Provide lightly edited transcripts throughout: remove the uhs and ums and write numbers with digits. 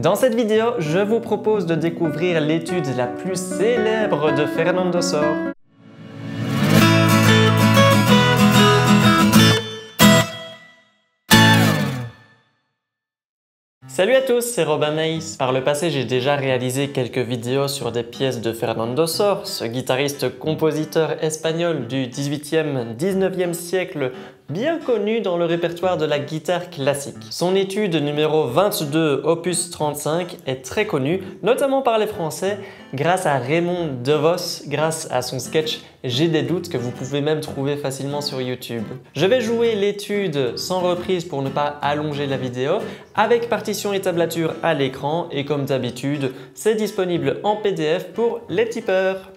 Dans cette vidéo, je vous propose de découvrir l'étude la plus célèbre de Fernando Sor. Salut à tous, c'est Robin Maïs. Par le passé, j'ai déjà réalisé quelques vidéos sur des pièces de Fernando Sor, ce guitariste-compositeur espagnol du 18e-19e siècle, bien connu dans le répertoire de la guitare classique. Son étude numéro 22, opus 35, est très connue, notamment par les Français, grâce à Raymond DeVos, grâce à son sketch J'ai des doutes que vous pouvez même trouver facilement sur YouTube. Je vais jouer l'étude sans reprise pour ne pas allonger la vidéo, avec partition et tablature à l'écran, et comme d'habitude, c'est disponible en PDF pour les tipeurs.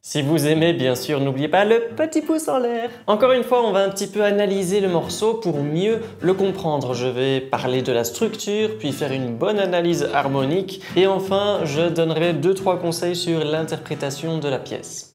Si vous aimez, bien sûr, n'oubliez pas le petit pouce en l'air. Encore une fois, on va un petit peu analyser le morceau pour mieux le comprendre. Je vais parler de la structure, puis faire une bonne analyse harmonique, et enfin, je donnerai 2-3 conseils sur l'interprétation de la pièce.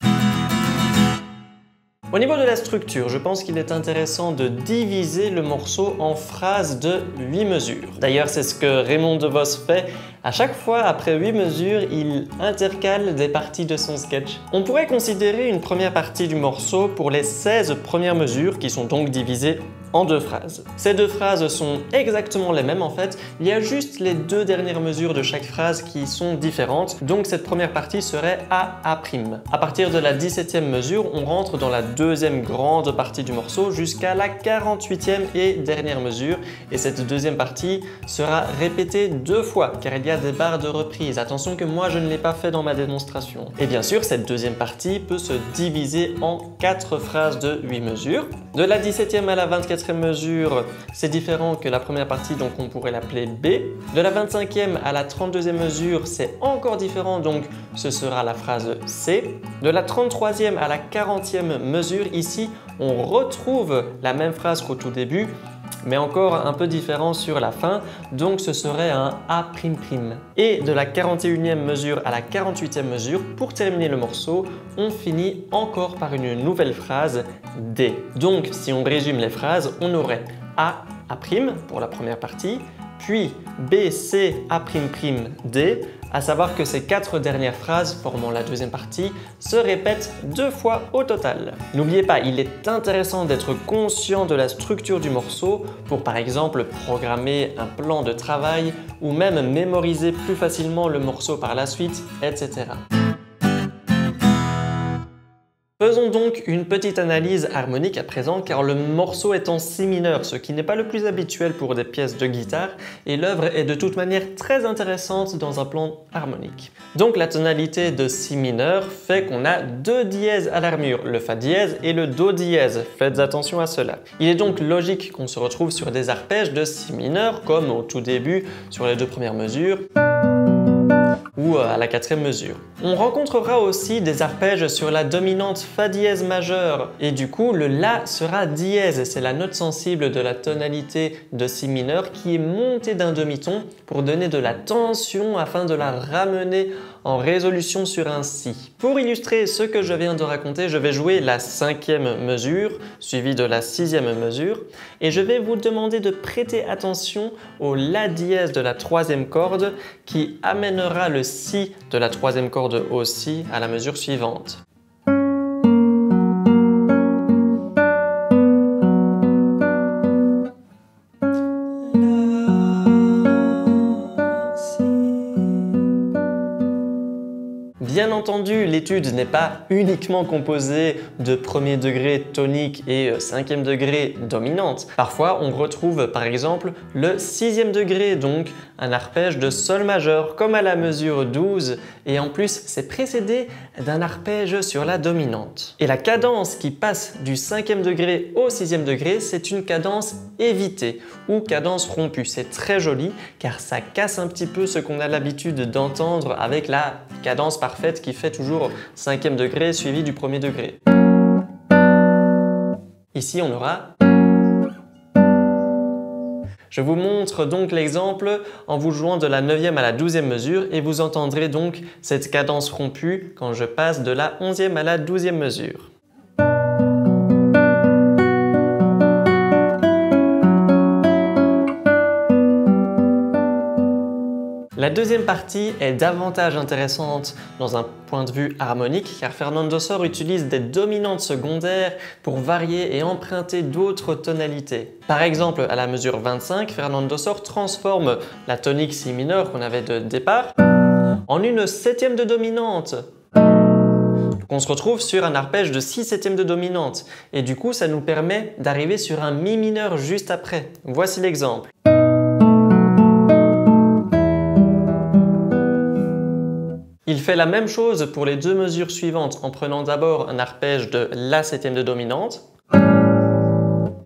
Au niveau de la structure, je pense qu'il est intéressant de diviser le morceau en phrases de 8 mesures. D'ailleurs, c'est ce que Raymond DeVos fait. À chaque fois, après 8 mesures, il intercale des parties de son sketch. On pourrait considérer une première partie du morceau pour les 16 premières mesures qui sont donc divisées en 2 phrases. Ces 2 phrases sont exactement les mêmes en fait, il y a juste les 2 dernières mesures de chaque phrase qui sont différentes, donc cette première partie serait A'. À partir de la 17e mesure, on rentre dans la deuxième grande partie du morceau jusqu'à la 48e et dernière mesure, et cette deuxième partie sera répétée 2 fois car il y a des barres de reprise. Attention que moi je ne l'ai pas fait dans ma démonstration. Et bien sûr, cette deuxième partie peut se diviser en 4 phrases de 8 mesures. De la 17e à la 24e mesure, c'est différent que la première partie, donc on pourrait l'appeler B. De la 25e à la 32e mesure, c'est encore différent, donc ce sera la phrase C. De la 33e à la 40e mesure, ici, on retrouve la même phrase qu'au tout début, mais encore un peu différent sur la fin, donc ce serait un A''. Et de la 41e mesure à la 48e mesure, pour terminer le morceau, on finit encore par une nouvelle phrase D. Donc si on résume les phrases, on aurait A'' pour la première partie, puis B, C, A'', D, à savoir que ces 4 dernières phrases formant la deuxième partie se répètent 2 fois au total. N'oubliez pas, il est intéressant d'être conscient de la structure du morceau pour par exemple programmer un plan de travail ou même mémoriser plus facilement le morceau par la suite, etc. Faisons donc une petite analyse harmonique à présent car le morceau est en si mineur, ce qui n'est pas le plus habituel pour des pièces de guitare et l'œuvre est de toute manière très intéressante dans un plan harmonique. Donc la tonalité de si mineur fait qu'on a 2 dièses à l'armure, le fa dièse et le do dièse, faites attention à cela. Il est donc logique qu'on se retrouve sur des arpèges de si mineur comme au tout début sur les 2 premières mesures. ou à la quatrième mesure. On rencontrera aussi des arpèges sur la dominante Fa dièse majeur et du coup le La sera dièse, c'est la note sensible de la tonalité de Si mineur qui est montée d'un demi-ton pour donner de la tension afin de la ramener en résolution sur un Si. Pour illustrer ce que je viens de raconter, je vais jouer la cinquième mesure suivie de la sixième mesure et je vais vous demander de prêter attention au La dièse de la troisième corde qui amènera le Si de la troisième corde aussi à la mesure suivante. Bien entendu, l'étude n'est pas uniquement composée de premier degré tonique et cinquième degré dominante. Parfois, on retrouve par exemple le sixième degré, donc un arpège de Sol majeur comme à la mesure 12 et en plus c'est précédé d'un arpège sur la dominante. Et la cadence qui passe du cinquième degré au sixième degré, c'est une cadence évitée ou cadence rompue. C'est très joli car ça casse un petit peu ce qu'on a l'habitude d'entendre avec la cadence parfaite qui fait toujours cinquième degré suivi du premier degré. Ici on aura. Je vous montre donc l'exemple en vous jouant de la 9e à la 12e mesure et vous entendrez donc cette cadence rompue quand je passe de la 11e à la 12e mesure. La deuxième partie est davantage intéressante dans un point de vue harmonique car Fernando Sor utilise des dominantes secondaires pour varier et emprunter d'autres tonalités. Par exemple, à la mesure 25, Fernando Sor transforme la tonique Si mineur qu'on avait de départ en une septième de dominante. Donc on se retrouve sur un arpège de 6 septièmes de dominante et du coup ça nous permet d'arriver sur un Mi mineur juste après. Voici l'exemple. Il fait la même chose pour les deux mesures suivantes en prenant d'abord un arpège de La septième de dominante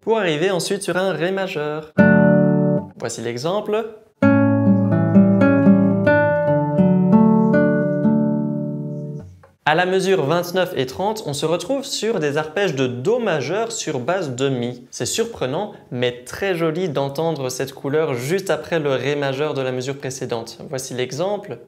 pour arriver ensuite sur un Ré majeur. Voici l'exemple. À la mesure 29 et 30, on se retrouve sur des arpèges de Do majeur sur base de Mi. C'est surprenant, mais très joli d'entendre cette couleur juste après le Ré majeur de la mesure précédente. Voici l'exemple.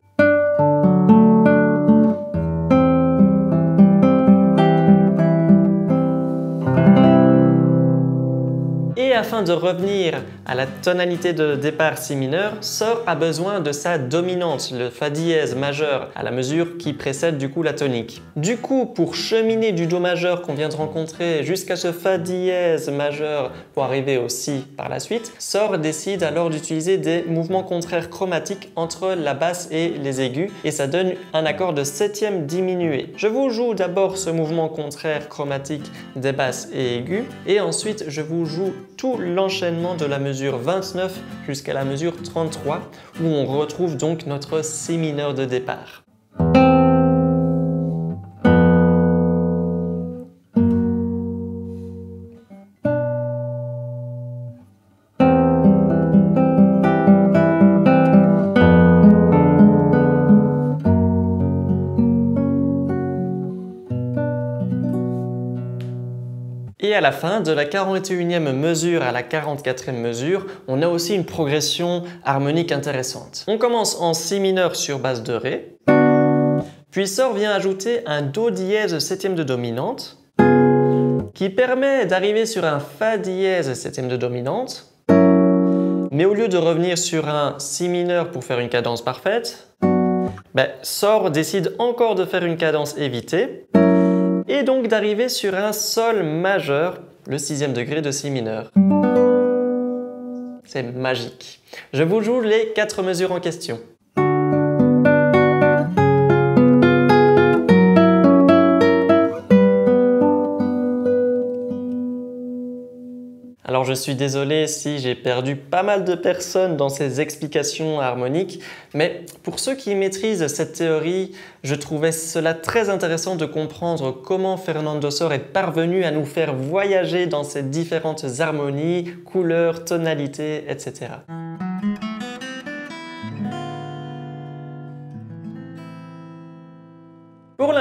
Et afin de revenir à la tonalité de départ Si mineur, Sor a besoin de sa dominante, le Fa dièse majeur, à la mesure qui précède du coup la tonique. Du coup, pour cheminer du Do majeur qu'on vient de rencontrer jusqu'à ce Fa dièse majeur pour arriver au Si par la suite, Sor décide alors d'utiliser des mouvements contraires chromatiques entre la basse et les aigus et ça donne un accord de septième diminué. Je vous joue d'abord ce mouvement contraire chromatique des basses et aigus et ensuite je vous joue tout l'enchaînement de la mesure 29 jusqu'à la mesure 33 où on retrouve donc notre Si mineur de départ. Et à la fin, de la 41e mesure à la 44e mesure, on a aussi une progression harmonique intéressante. On commence en Si mineur sur base de Ré, puis Sor vient ajouter un Do dièse septième de dominante, qui permet d'arriver sur un Fa dièse septième de dominante, mais au lieu de revenir sur un Si mineur pour faire une cadence parfaite, Sor décide encore de faire une cadence évitée, et donc d'arriver sur un Sol majeur, le sixième degré de Si mineur. C'est magique. Je vous joue les 4 mesures en question. Alors je suis désolé si j'ai perdu pas mal de personnes dans ces explications harmoniques, mais pour ceux qui maîtrisent cette théorie, je trouvais cela très intéressant de comprendre comment Fernando Sor est parvenu à nous faire voyager dans ces différentes harmonies, couleurs, tonalités, etc.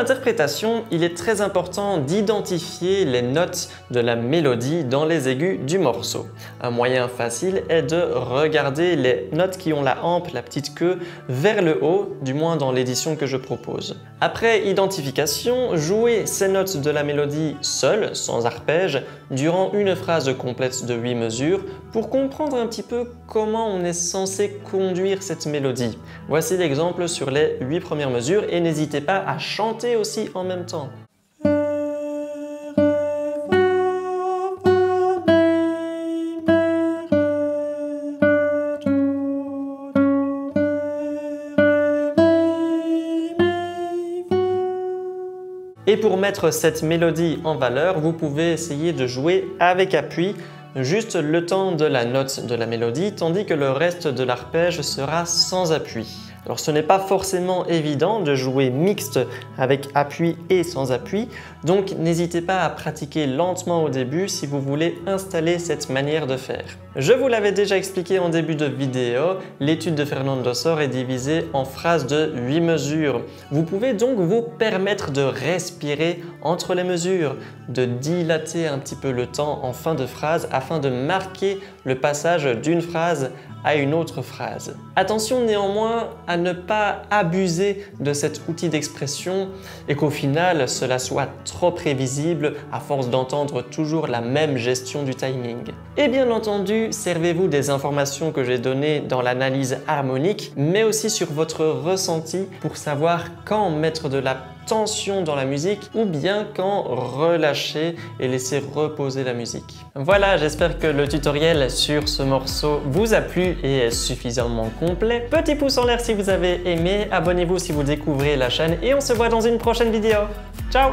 l'interprétation, il est très important d'identifier les notes de la mélodie dans les aigus du morceau. Un moyen facile est de regarder les notes qui ont la hampe, la petite queue, vers le haut, du moins dans l'édition que je propose. Après identification, jouez ces notes de la mélodie seules, sans arpège, durant une phrase complète de 8 mesures pour comprendre un petit peu comment on est censé conduire cette mélodie. Voici l'exemple sur les 8 premières mesures et n'hésitez pas à chanter aussi en même temps. Et pour mettre cette mélodie en valeur, vous pouvez essayer de jouer avec appui, juste le temps de la note de la mélodie, tandis que le reste de l'arpège sera sans appui. Alors ce n'est pas forcément évident de jouer mixte avec appui et sans appui, donc n'hésitez pas à pratiquer lentement au début si vous voulez installer cette manière de faire. Je vous l'avais déjà expliqué en début de vidéo, l'étude de Fernando Sor est divisée en phrases de 8 mesures. Vous pouvez donc vous permettre de respirer entre les mesures, de dilater un petit peu le temps en fin de phrase afin de marquer le passage d'une phrase à une autre phrase. Attention néanmoins à ne pas abuser de cet outil d'expression et qu'au final cela soit trop prévisible à force d'entendre toujours la même gestion du timing. Et bien entendu, servez-vous des informations que j'ai données dans l'analyse harmonique, mais aussi sur votre ressenti pour savoir quand mettre de la tension dans la musique ou bien quand relâcher et laisser reposer la musique. Voilà, j'espère que le tutoriel sur ce morceau vous a plu et est suffisamment complet. Petit pouce en l'air si vous avez aimé, abonnez-vous si vous découvrez la chaîne et on se voit dans une prochaine vidéo. Ciao!